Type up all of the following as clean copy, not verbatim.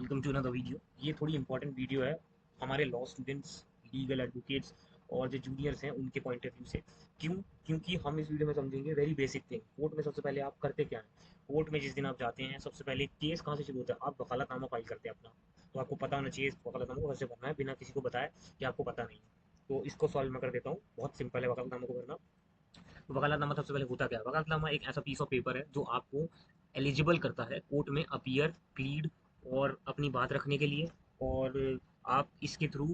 Welcome to another video. ये थोड़ी important video है हमारे लॉ स्टूडेंट्स, लीगल एडवोकेट्स और जो जूनियर्स हैं उनके पॉइंट ऑफ व्यू से। क्यों? क्योंकि हम इस वीडियो में समझेंगे वेरी बेसिक थिंग। कोर्ट में सबसे पहले आप करते क्या हैं? कोर्ट में जिस दिन आप जाते हैं सबसे पहले केस कहाँ से शुरू होता है? आप वकालतनामा फाइल करते हैं अपना। तो आपको पता होना चाहिए वकालतनामा को कैसे भरना है बिना किसी को बताए कि आपको पता नहीं है। तो इसको सॉल्व मैं कर देता हूँ। बहुत सिंपल है वकालतनामा को भरना। तो वकालतनामा सबसे पहले होता क्या है? वकालतनामा एक ऐसा पीस ऑफ पेपर है जो आपको एलिजिबल करता है कोर्ट में अपीयर, प्लीड और अपनी बात रखने के लिए। और आप इसके थ्रू,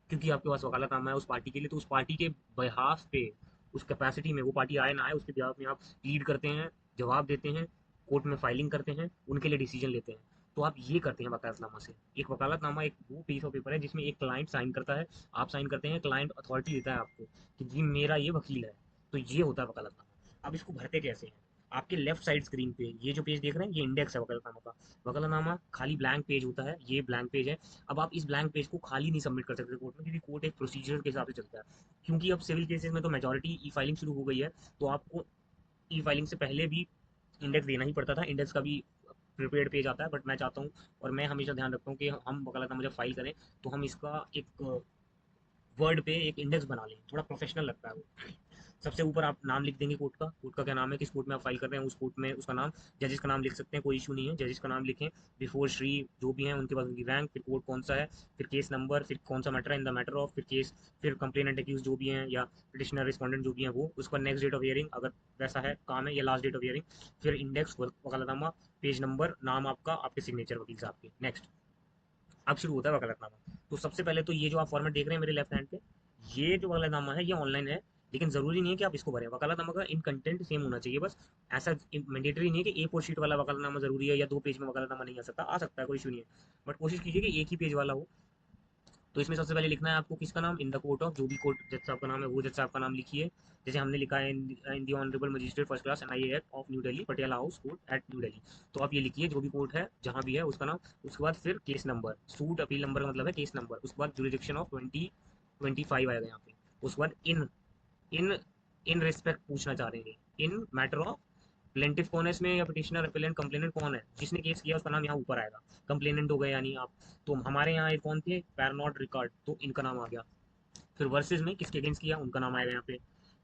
क्योंकि आपके पास वकालतनामा है उस पार्टी के लिए, तो उस पार्टी के बिहाफ पे, उस कैपेसिटी में, वो पार्टी आए ना आए, उसके बिहाफ में आप प्लीड करते हैं, जवाब देते हैं, कोर्ट में फाइलिंग करते हैं, उनके लिए डिसीजन लेते हैं। तो आप ये करते हैं वकालतनामा से। एक वकालतनामा एक वो पीस ऑफ पेपर है जिसमें एक क्लाइंट साइन करता है, आप साइन करते हैं, क्लाइंट अथॉरिटी देता है आपको कि जी मेरा ये वकील है। तो ये होता है वकालतनामा। अब इसको भरते कैसे हैं? आपके लेफ्ट साइड स्क्रीन पे ये जो पेज देख रहे हैं, ये इंडेक्स है वकालतनामा का। वकालतनामा खाली ब्लैंक पेज होता है, ये ब्लैंक पेज है। अब आप इस ब्लैंक पेज को खाली नहीं सबमिट कर सकते कोर्ट में, क्योंकि कोर्ट एक प्रोसीजर के हिसाब से चलता है। क्योंकि अब सिविल केसेस में तो मेजोरिटी ई फाइलिंग शुरू हो गई है, तो आपको ई फाइलिंग से पहले भी इंडेक्स देना ही पड़ता था। इंडेक्स का भी प्रिपेयर्ड पेज आता है, बट मैं चाहता हूँ और मैं हमेशा ध्यान रखता हूँ कि हम वकालतनामा जब फाइल करें तो हम इसका एक वर्ड पे एक इंडेक्स बना लें, थोड़ा प्रोफेशनल लगता है वो। सबसे ऊपर आप नाम लिख देंगे कोर्ट का, कोर्ट का क्या नाम है, किस कोर्ट में आप फाइल कर रहे हैं, उस कोर्ट में उसका नाम। जजेस का नाम लिख सकते हैं, कोई इशू नहीं है, जजेस का नाम लिखें। बिफोर श्री जो भी हैं उनके पास उनकी रैंक, फिर कोर्ट कौन सा है, फिर केस नंबर, फिर कौन सा मैटर है, इन द मैटर ऑफ, फिर केस, फिर कंप्लेनेंट एक्यूज जो भी हैं या पिटिशनर रिस्पॉन्डेंट जो भी हैं वो, उसका नेक्स्ट डेट ऑफ हियरिंग अगर वैसा है काम है, या लास्ट डेट ऑफ हियरिंग, फिर इंडेक्स, वकालतनामा, पेज नंबर, नाम आपका, आपके सिग्नेचर वकील साहब के, नेक्स्ट। अब शुरू होता है वकालतनामा। तो सबसे पहले तो ये जो आप फॉर्मेट देख रहे हैं मेरे लेफ्ट हैंड पे, ये जो वकालतनामा है ये ऑनलाइन है, लेकिन जरूरी नहीं है कि आप इसको भरें। वकालतनामा का इन कंटेंट सेम होना चाहिए बस। ऐसा मैंडेटरी नहीं है कि ए फोर शीट वाला वकालतनामा जरूरी है या 2 पेज में वकालतनामा नहीं आ सकता है, कोई इशू नहीं है। बट कोशिश कीजिए कि एक ही पेज वाला हो। तो इसमें सबसे पहले लिखना है आपको किसका नाम, इन द कोर्ट ऑफ, जो भी कोर्ट जज साहब का नाम है वो जज साहब का नाम लिखिए। जैसे हमने लिखा है in the honourable magistrate first class NIA act of New Delhi, Patiala house court at New Delhi. तो आप ये लिखिए जो भी कोर्ट है जहाँ भी है उसका नाम। उसके बाद फिर case number, suit appeal number का मतलब है केस नंबर। उसके बाद जुरिडिक्शन ऑफ 2025 आएगा यहाँ पे। उसके बाद इन इन इन रिस्पेक्ट पूछना चाह रहे हैं, इन मैटर ऑफ प्लेंटिफ कौन है इसमें, या पिटिशनर, अपेलेंट, कंप्लेनेंट कौन है, जिसने केस किया उसका नाम यहाँ ऊपर आएगा। कंप्लेनेंट हो गए यानी आप। तो हमारे यहाँ ये कौन थे, पैरनॉट रिकॉर्ड, तो इनका नाम आ गया। फिर वर्सेज में किसके अगेंस्ट किया उनका नाम आएगा यहाँ पे।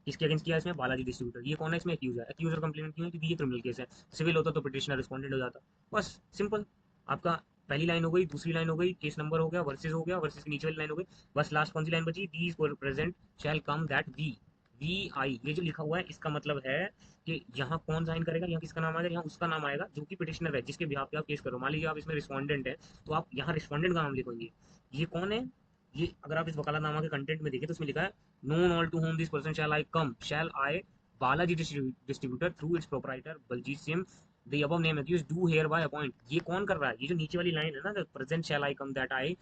किसके अगेंस्ट किया इसमें, बालाजी डिस्ट्रीब्यूटर। ये कौन है इसमें, एक्यूज है। एक्यूज और कंप्लेनेंट क्यों है, क्योंकि ये क्रिमिनल केस है। सिविल होता तो पिटिशनर रिस्पॉन्डेंट हो जाता। बस सिंपल। आपका पहली लाइन हो गई, दूसरी लाइन हो गई, केस नंबर हो गया, वर्सेज हो गया, वर्सेज की नीचे वाली लाइन हो गई। बस लास्ट कौन सी लाइन बची, these present shall come that we, we I, ये जो लिखा हुआ है इसका मतलब है कि यहाँ कौन साइन करेगा, यहाँ किसका नाम आएगा, यहाँ उसका नाम आएगा जो कि पिटिशनर है, जिसके बिहाफ पे आप केस करो। मान लीजिए आप इसमें रिस्पॉन्डेंट है, तो आप यहाँ रिस्पॉन्डेंट का नाम लिखेंगे। ये कौन है, ये अगर आप इस वकालतनामा के कंटेंट में देखें तो इसमें लिखा है known all to whom this person shall I Balaji distributor through its proprietor Baljit Singh the above name accused do hereby appoint. ये कौन कर रहा है, ये जो नीचे वाली लाइन है ना, present shall I come that I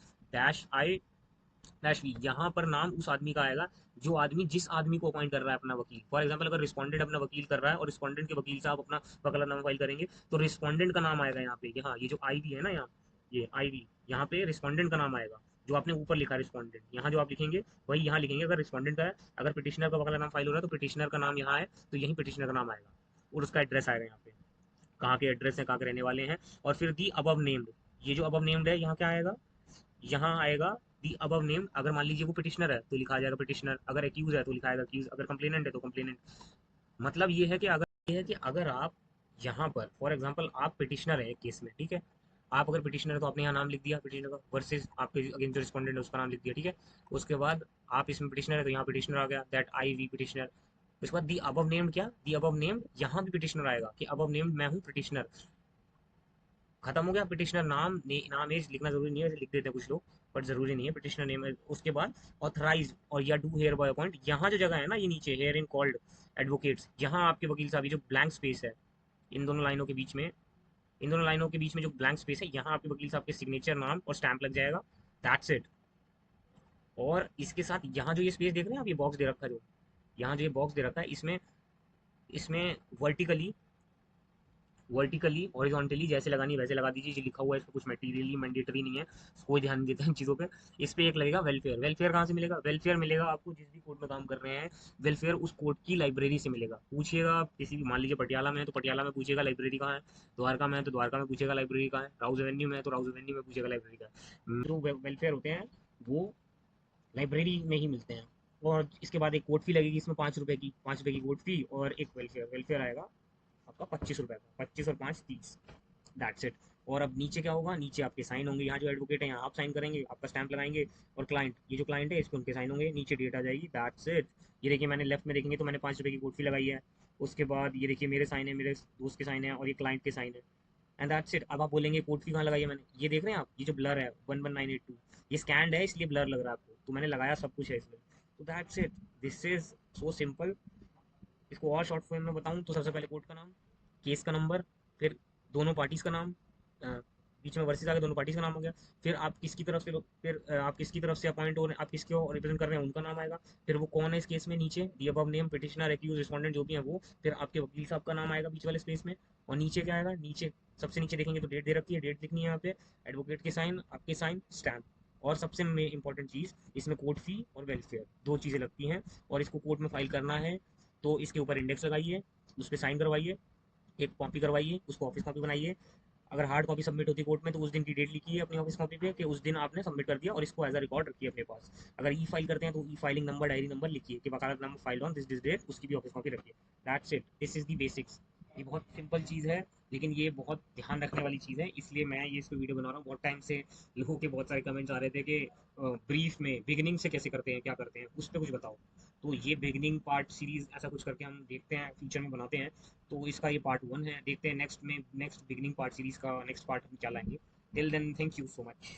dash we, यहाँ पर नाम उस आदमी का आएगा जो आदमी, जिस आदमी को अपॉइंट कर रहा है अपना वकील। फॉर एग्जाम्पल अगर रिस्पॉन्डेंट अपना वकील कर रहा है और रिस्पॉन्डेंट के वकील साहब अपना वकालतनामा फाइल करेंगे, तो रिस्पॉन्डेंट का नाम आएगा यहाँ पे। यहाँ ये जो आई वी है ना, यहाँ ये आई वी, यहाँ पे रिस्पॉन्डेंट का नाम आएगा जो आपने ऊपर लिखा है रिस्पॉन्डेंट। यहाँ जो आप लिखेंगे वही यहाँ लिखेंगे अगर रिस्पॉन्डेंट का है। अगर पिटिशनर का वकालतनामा फाइल हो रहा है तो पिटिशनर का नाम यहाँ है, तो यही पिटिशनर का नाम आएगा और उसका एड्रेस आएगा यहाँ पे, कहाँ के एड्रेस है, कहाँ के रहने वाले हैं। और फिर दी अबव नेम्ड, ये जो अबव नेम्ड है यहाँ क्या आएगा, यहाँ आएगा दी अबव नेम्ड। अगर मान लीजिए वो पिटिशनर है तो लिखा आ जाएगा पिटिशनर, अगर एक्यूज है तो लिखा आएगा एक्यूज, अगर कंप्लेनेंट है तो कंप्लेनेंट। मतलब ये है कि अगर आप यहाँ पर फॉर एग्जांपल आप पिटिशनर है एक केस में, ठीक है। आप अगर पिटिशनर है तो आपने यहाँ नाम लिख दिया पिटिशनर का, वर्सेज आपके अगेंस्ट जो रिस्पॉन्डेंट है उसका नाम लिख दिया, ठीक है। उसके बाद आप इसमें पिटिशनर है तो यहाँ पिटिशनर आ गया, दैट आई वी पिटिशनर। उसके बाद दी अबव नेम्ड, क्या दी अबव नेम्ड, यहाँ भी पिटिशनर आएगा कि अबव नेम्ड मैं हूँ पिटिशनर। खत्म हो गया पिटिशनर नाम, नाम एज लिखना जरूरी नहीं है, लिख देते हैं कुछ लोग, बट जरूरी नहीं है पिटिशनर नेम। उसके बाद ऑथराइज और या डू हेयर बाय अपॉइंट, यहाँ जो जगह है ना ये नीचे हेयर इन कॉल्ड एडवोकेट्स, यहाँ आपके वकील साहब, ये जो ब्लैंक स्पेस है इन दोनों लाइनों के बीच में, इन दोनों लाइनों के बीच में जो ब्लैंक स्पेस है, यहाँ आपके वकील साहब के सिग्नेचर, नाम और स्टैंप लग जाएगा। That's it. और इसके साथ यहाँ जो ये स्पेस देख रहे हैं आप, ये बॉक्स दे रखा है जो, यहाँ जो ये बॉक्स दे रखा है, इसमें इसमें वर्टिकली वर्टिकली हॉरिजॉन्टली जैसे लगानी है वैसे लगा दीजिए, जो लिखा हुआ है इस पर कुछ मटेरियली मैंडेटरी नहीं है, कोई ध्यान नहीं देता इन चीज़ों पे। इस पे एक लगेगा वेलफेयर। वेलफेयर कहाँ से मिलेगा? वेलफेयर मिलेगा आपको जिस भी कोर्ट में काम कर रहे हैं, वेलफेयर उस कोर्ट की लाइब्रेरी से मिलेगा। पूछिएगा आप किसी भी, मान लीजिए पटियाला में है तो पटियाला में पूछिएगा लाइब्रेरी कहाँ है, द्वारका में है तो द्वारका में पूछेगा लाइब्रेरी कहाँ है, राउज एवेन्यू में है तो राउज एवेन्यू में पूछेगा लाइब्रेरी कहाँ है। जो वेलफेयर होते हैं वो लाइब्रेरी में ही मिलते हैं। और इसके बाद एक कोर्ट फी लगेगी इसमें 5 रुपए की, 5 रुपए की कोर्ट फी, और एक वेलफेयर, वेलफेयर आएगा आपका 25 रुपए का, 25 और 5 30, दैट्स इट। और अब नीचे क्या होगा, नीचे आपके साइन होंगे, यहाँ जो एडवोकेट है यहाँ आप साइन करेंगे, आपका स्टैंप लगाएंगे, और क्लाइंट, ये जो क्लाइंट है इस पर उनके साइन होंगे, नीचे डेट आ जाएगी, दैट्स इट। ये देखिए मैंने लेफ्ट में देखेंगे तो मैंने 5 रुपए की कोर्ट फी लगाई है। उसके बाद ये देखिए मेरे साइन है, मेरे दोस्त के साइन है, और ये क्लाइंट के साइन है, एंड दैट्स इट। अब आप बोलेंगे कोर्ट फी कहाँ लगाई है मैंने, ये देख रहे हैं आप, ये जो ब्लर है 11982, ये स्कैंड है इसलिए ब्लर लग रहा है आपको, तो मैंने लगाया सब कुछ है इसमें। तो that's it, this is so simple. इसको और शॉर्ट फॉर्म में बताऊं तो सबसे पहले कोर्ट का नाम, केस का नंबर, फिर दोनों पार्टीज का नाम, बीच में वर्सेस आ गया, दोनों पार्टीज का नाम हो गया, फिर आप किसकी तरफ से, फिर आप किसकी तरफ से अपॉइंट हो रहे हैं, आप किसको रिप्रेजेंट कर रहे हैं उनका नाम आएगा, फिर वो कौन है इस केस में, नीचे दी above name petitioner accused respondent जो भी है वो, फिर आपके वकील साहब का नाम आएगा बीच वाले स्पेस में, और नीचे क्या आएगा, नीचे सबसे नीचे देखेंगे तो डेट दे रखी है, डेट लिखनी है यहाँ पे, एडवोकेट के साइन, आपके साइन, स्टैम्प। और सबसे इंपॉर्टेंट चीज़ इसमें कोर्ट फी और वेलफेयर दो चीज़ें लगती हैं, और इसको कोर्ट में फाइल करना है तो इसके ऊपर इंडेक्स लगाइए, उस पर साइन करवाइए, एक कॉपी करवाइए, उसको ऑफिस कॉपी बनाइए। अगर हार्ड कॉपी सबमिट होती है कोर्ट में तो उस दिन की डेट लिखिए अपनी ऑफिस कॉपी पे कि उस दिन आपने सबमिट कर दिया, और इसको एज अ रिकॉर्ड रखिए अपने पास। अगर ई फाइल करते हैं तो ई फाइलिंग नंबर, डायरी नंबर लिखिए कि वकालत नामा फाइल ऑन दिस डेट, उसकी भी ऑफिस कॉपी रखिए। That's it, this is the basics. ये बहुत सिंपल चीज़ है, लेकिन ये बहुत ध्यान रखने वाली चीज़ है, इसलिए मैं ये इसको वीडियो बना रहा हूँ। बहुत टाइम से लोगों के बहुत सारे कमेंट्स आ रहे थे कि ब्रीफ में बिगिनिंग से कैसे करते हैं, क्या करते हैं, उस पर कुछ बताओ। तो ये बिगिनिंग पार्ट सीरीज ऐसा कुछ करके हम देखते हैं फ्यूचर में बनाते हैं। तो इसका ये पार्ट 1 है, देखते हैं नेक्स्ट में, नेक्स्ट बिगिनिंग पार्ट सीरीज का नेक्स्ट पार्ट हम क्या लाएंगे। Till then thank you so much.